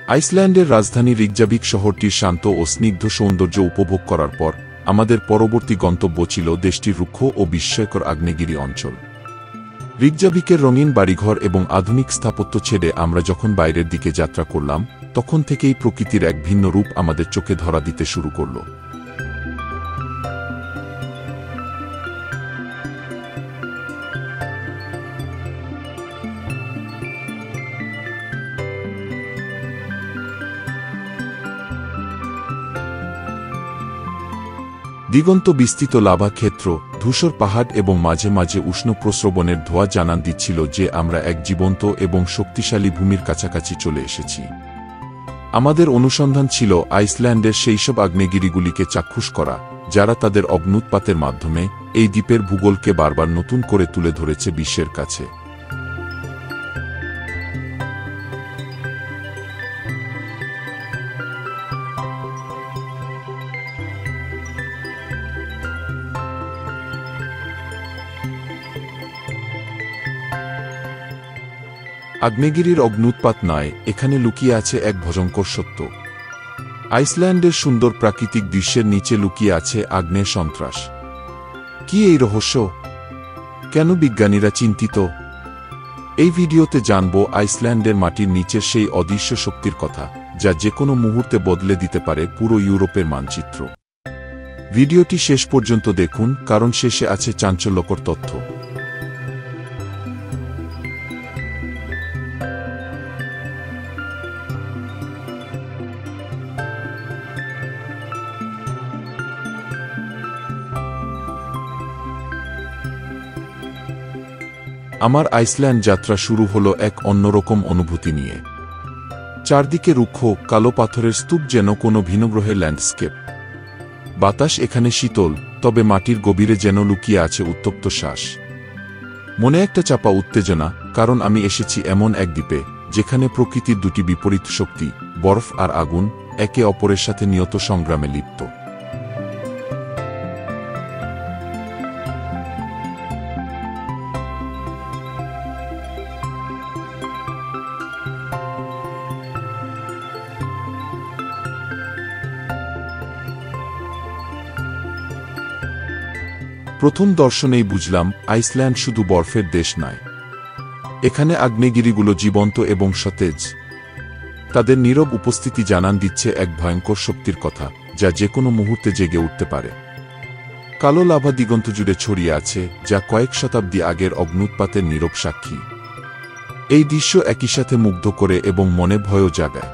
আইসল্যান্ডের রাজধানী রিকজাভিক শহরটির শান্ত ও স্নিগ্ধ সৌন্দর্য উপভোগ করার পর আমাদের পরবর্তী গন্তব্য ছিল দেশটির রুক্ষ ও বিস্ময়কর আগ্নেয়গিরি অঞ্চল। রিকজাভিকের রঙিন বাড়িঘর এবং আধুনিক স্থাপত্য ছেড়ে আমরা যখন বাইরের দিকে যাত্রা করলাম, তখন থেকেই প্রকৃতির এক ভিন্ন রূপ আমাদের চোখে ধরা দিতে শুরু করল। দিগন্ত বিস্তৃত লাভা ক্ষেত্র, ধূসর পাহাড় এবং মাঝে মাঝে উষ্ণ প্রস্রবণের ধোঁয়া জানান দিচ্ছিল যে আমরা এক জীবন্ত এবং শক্তিশালী ভূমির কাছাকাছি চলে এসেছি। আমাদের অনুসন্ধান ছিল আইসল্যান্ডের সেইসব আগ্নেয়গিরিগুলিকে চাক্ষুষ করা, যারা তাদের অগ্ন্যুৎপাতের মাধ্যমে এই দ্বীপের ভূগোলকে বারবার নতুন করে তুলে ধরেছে বিশ্বের কাছে। আগ্নেয়গিরির অগ্ন্যুৎপাত নয়, এখানে লুকিয়ে আছে এক ভয়ঙ্কর সত্য। আইসল্যান্ডের সুন্দর প্রাকৃতিক দৃশ্যের নিচে লুকিয়ে আছে আগ্নেয় সন্ত্রাস। কি এই রহস্য? কেন বিজ্ঞানীরা চিন্তিত? এই ভিডিওতে জানব আইসল্যান্ডের মাটির নিচের সেই অদৃশ্য শক্তির কথা, যা যেকোনো মুহূর্তে বদলে দিতে পারে পুরো ইউরোপের মানচিত্র। ভিডিওটি শেষ পর্যন্ত দেখুন, কারণ শেষে আছে চাঞ্চল্যকর তথ্য। আমার আইসল্যান্ড যাত্রা শুরু হলো এক অন্যরকম অনুভূতি নিয়ে। চারদিকে রুক্ষ, কালো পাথরের স্তূপ, যেন কোনো ভিনগ্রহের ল্যান্ডস্কেপ। বাতাস এখানে শীতল, তবে মাটির গভীরে যেন লুকিয়ে আছে উত্তপ্ত শ্বাস। মনে একটা চাপা উত্তেজনা, কারণ আমি এসেছি এমন এক দ্বীপে যেখানে প্রকৃতির দুটি বিপরীত শক্তি, বরফ আর আগুন, একে অপরের সাথে নিয়ত সংগ্রামে লিপ্ত। প্রথম দর্শনেই বুঝলাম আইসল্যান্ড শুধু বরফের দেশ নয়। এখানে আগ্নেয়গিরিগুলো জীবন্ত এবং সতেজ। তাদের নীরব উপস্থিতি জানান দিচ্ছে এক ভয়ঙ্কর শক্তির কথা, যা যেকোনো মুহূর্তে জেগে উঠতে পারে। কালো লাভা দিগন্ত জুড়ে ছড়িয়ে আছে, যা কয়েক শতাব্দী আগের অগ্ন্যুৎপাতের নীরব সাক্ষী। এই দৃশ্য একই সাথে মুগ্ধ করে এবং মনে ভয়ও জাগায়।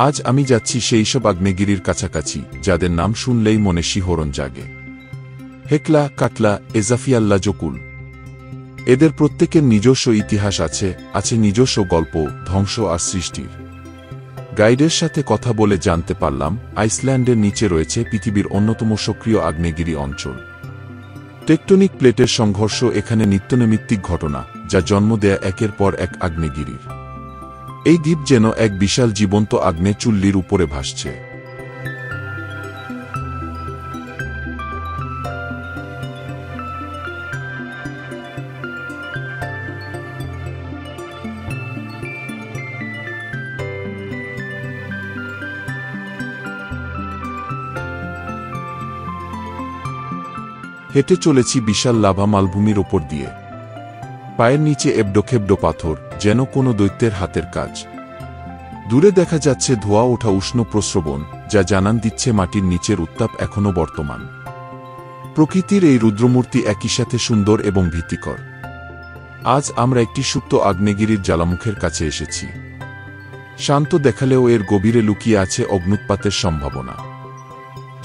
আজ আমি যাচ্ছি সেই সব আগ্নেয়গিরির কাছাকাছি, যাদের নাম শুনলেই মনে শিহরণ জাগে। হেকলা, কাটলা, এজাফিয়াল্লাজকুল। এদের প্রত্যেকের নিজস্ব ইতিহাস আছে নিজস্ব গল্প, ধ্বংস আর সৃষ্টির। গাইডের সাথে কথা বলে জানতে পারলাম আইসল্যান্ডের নিচে রয়েছে পৃথিবীর অন্যতম সক্রিয় আগ্নেয়গিরি অঞ্চল। টেকটনিক প্লেটের সংঘর্ষ এখানে নিত্যনৈমিত্তিক ঘটনা, যা জন্ম দেয় একের পর এক আগ্নেয়গিরির। এই দ্বীপ যেন এক বিশাল জীবন্ত আগ্নেয় চুল্লির উপরে ভাসছে। হেঁটে চলেছি বিশাল লাভা মালভূমির ওপর দিয়ে। পায়ের নিচে এবডোখেবডো পাথর, যেন কোনো দৈত্যের হাতের কাজ। দূরে দেখা যাচ্ছে ধোঁয়া ওঠা উষ্ণ প্রস্রবণ, যা জানান দিচ্ছে মাটির নিচের উত্তাপ এখনও বর্তমান। প্রকৃতির এই রুদ্রমূর্তি একই সাথে সুন্দর এবং ভীতিকর। আজ আমরা একটি সুপ্ত আগ্নেয়গিরির জ্বালামুখের কাছে এসেছি। শান্ত দেখালেও এর গভীরে লুকিয়ে আছে অগ্ন্যুৎপাতের সম্ভাবনা।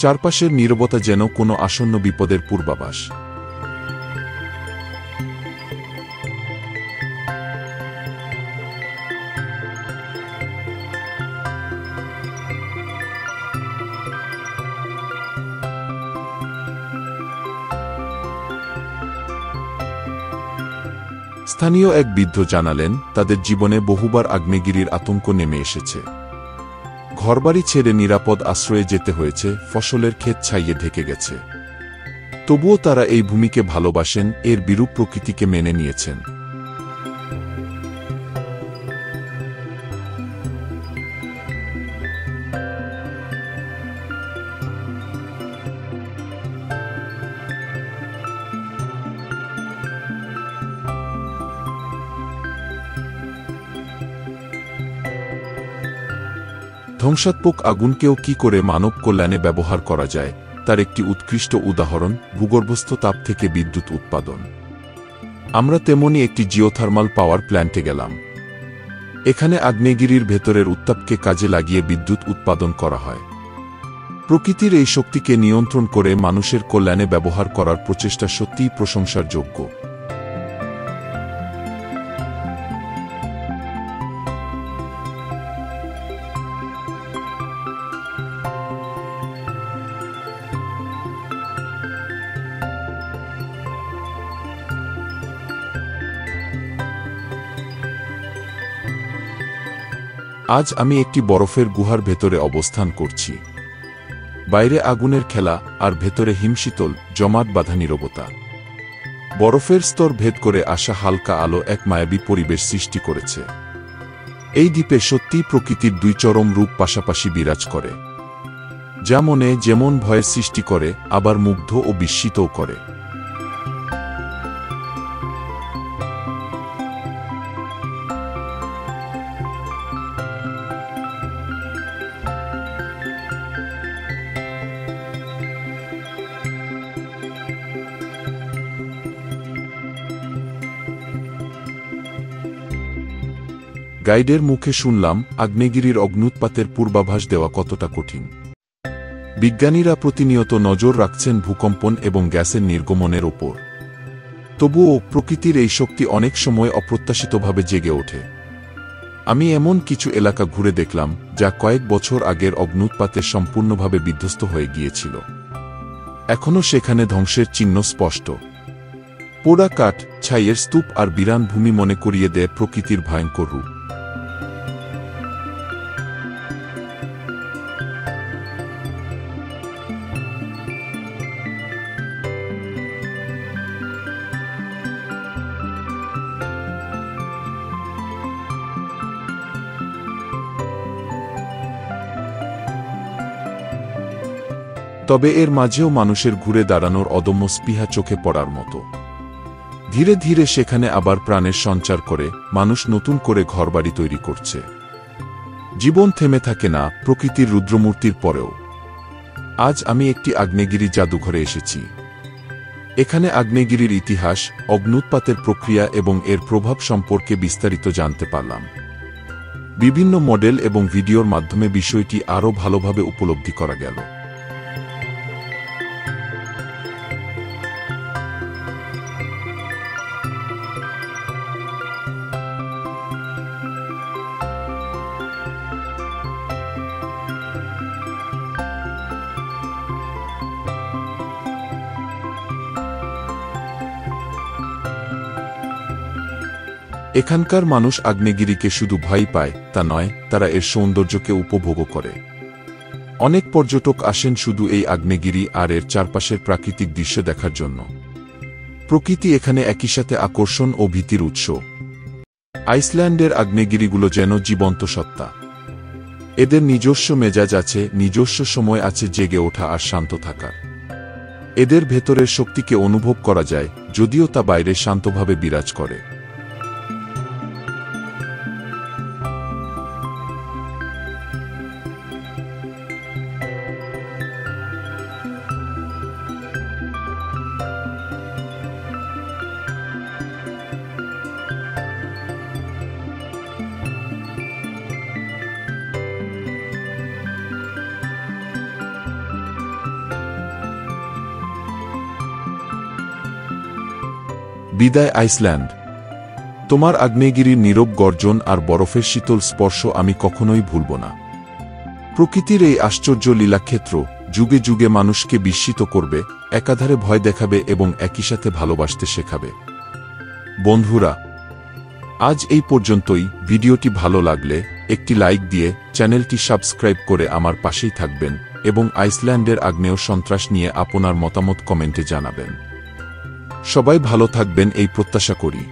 চারপাশের নীরবতা যেন কোনো আসন্ন বিপদের পূর্বাভাস। স্থানীয় এক বৃদ্ধ জানালেন, তাদের জীবনে বহুবার আগ্নেয়গিরির আতঙ্ক নেমে এসেছে। ঘরবাড়ি ছেড়ে নিরাপদ আশ্রয়ে যেতে হয়েছে, ফসলের ক্ষেত ছাইয়ে ঢেকে গেছে। তবুও তারা এই ভূমিকে ভালোবাসেন, এর বিরূপ প্রকৃতিকে মেনে নিয়েছেন। ধ্বংসাত্মক আগুনকেও কি করে মানব কল্যাণে ব্যবহার করা যায়, তার একটি উৎকৃষ্ট উদাহরণ ভূগর্ভস্থ তাপ থেকে বিদ্যুৎ উৎপাদন। আমরা তেমনি একটি জিওথার্মাল পাওয়ার প্ল্যান্টে গেলাম। এখানে আগ্নেয়গিরির ভেতরের উত্তাপকে কাজে লাগিয়ে বিদ্যুৎ উৎপাদন করা হয়। প্রকৃতির এই শক্তিকে নিয়ন্ত্রণ করে মানুষের কল্যাণে ব্যবহার করার প্রচেষ্টা সত্যিই প্রশংসার যোগ্য। আজ আমি একটি বরফের গুহার ভেতরে অবস্থান করছি। বাইরে আগুনের খেলা, আর ভেতরে হিমশীতল জমাট বাঁধা নীরবতা। বরফের স্তর ভেদ করে আসা হালকা আলো এক মায়াবী পরিবেশ সৃষ্টি করেছে। এই দ্বীপে সত্যিই প্রকৃতির দুই চরম রূপ পাশাপাশি বিরাজ করে, যা মনে যেমন ভয়ের সৃষ্টি করে, আবার মুগ্ধ ও বিস্মিতও করে। গাইডের মুখে শুনলাম, আগ্নেয়গিরির অগ্ন্যুৎপাতের পূর্বাভাস দেওয়া কতটা কঠিন। বিজ্ঞানীরা প্রতিনিয়ত নজর রাখছেন ভূকম্পন এবং গ্যাসের নির্গমনের ওপর। তবুও প্রকৃতির এই শক্তি অনেক সময় অপ্রত্যাশিতভাবে জেগে ওঠে। আমি এমন কিছু এলাকা ঘুরে দেখলাম, যা কয়েক বছর আগের অগ্ন্যুৎপাতে সম্পূর্ণভাবে বিধ্বস্ত হয়ে গিয়েছিল। এখনও সেখানে ধ্বংসের চিহ্ন স্পষ্ট। পোড়া কাঠ, ছাইয়ের স্তূপ আর বিরান ভূমি মনে করিয়ে দেয় প্রকৃতির ভয়ঙ্কর রূপ। তবে এর মাঝেও মানুষের ঘুরে দাঁড়ানোর অদম্য স্পৃহা চোখে পড়ার মতো। ধীরে ধীরে সেখানে আবার প্রাণের সঞ্চার করে মানুষ নতুন করে ঘরবাড়ি তৈরি করছে। জীবন থেমে থাকে না প্রকৃতির রুদ্রমূর্তির পরেও। আজ আমি একটি আগ্নেয়গিরি জাদুঘরে এসেছি। এখানে আগ্নেয়গিরির ইতিহাস, অগ্ন্যুৎপাতের প্রক্রিয়া এবং এর প্রভাব সম্পর্কে বিস্তারিত জানতে পারলাম। বিভিন্ন মডেল এবং ভিডিওর মাধ্যমে বিষয়টি আরও ভালোভাবে উপলব্ধি করা গেল। এখানকার মানুষ আগ্নেয়গিরিকে শুধু ভয় পায় তা নয়, তারা এর সৌন্দর্যকে উপভোগও করে। অনেক পর্যটক আসেন শুধু এই আগ্নেয়গিরি আর এর চারপাশের প্রাকৃতিক দৃশ্য দেখার জন্য। প্রকৃতি এখানে একই সাথে আকর্ষণ ও ভীতির উৎস। আইসল্যান্ডের আগ্নেয়গিরিগুলো যেন জীবন্ত সত্তা। এদের নিজস্ব মেজাজ আছে, নিজস্ব সময় আছে জেগে ওঠা আর শান্ত থাকার। এদের ভেতরের শক্তিকে অনুভব করা যায়, যদিও তা বাইরে শান্তভাবে বিরাজ করে। বিদায় আইসল্যান্ড। তোমার আগ্নেয়গিরির নীরব গর্জন আর বরফের শীতল স্পর্শ আমি কখনোই ভুলব না। প্রকৃতির এই আশ্চর্য লীলাক্ষেত্র যুগে যুগে মানুষকে বিস্মিত করবে, একাধারে ভয় দেখাবে এবং একই সাথে ভালোবাসতে শেখাবে। বন্ধুরা, আজ এই পর্যন্তই। ভিডিওটি ভালো লাগলে একটি লাইক দিয়ে চ্যানেলটি সাবস্ক্রাইব করে আমার পাশেই থাকবেন এবং আইসল্যান্ডের আগ্নেয় সন্ত্রাস নিয়ে আপনার মতামত কমেন্টে জানাবেন। সবাই ভালো থাকবেন এই প্রত্যাশা করি।